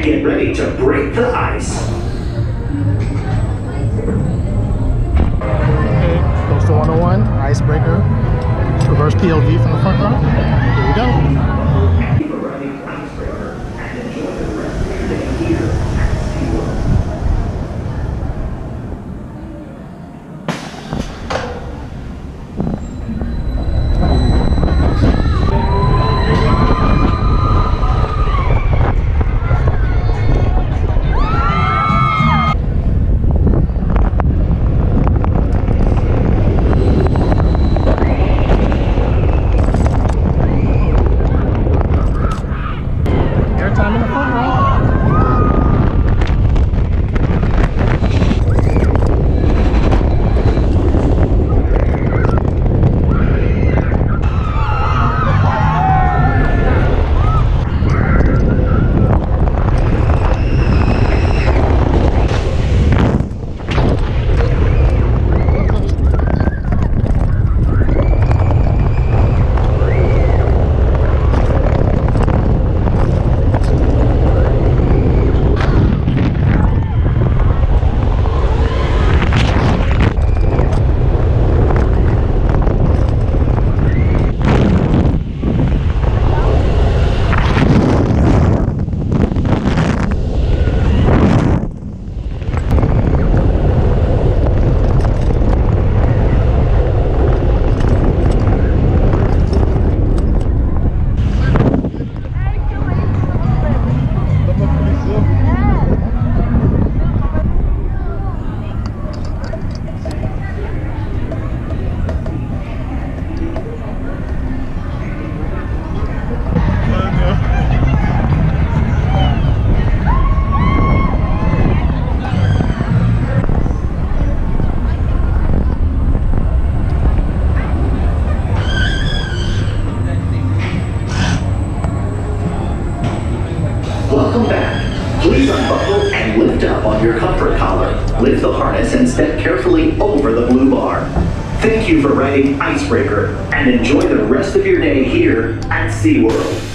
Get ready to break the ice. Okay, Coaster 101, icebreaker, reverse POV from the front row. Here we go. Keep a running icebreaker and enjoy the rest of your day here at SeaWorld. Airtime in the front row. Welcome back. Please unbuckle and lift up on your comfort collar. Lift the harness and step carefully over the blue bar. Thank you for riding Icebreaker and enjoy the rest of your day here at SeaWorld.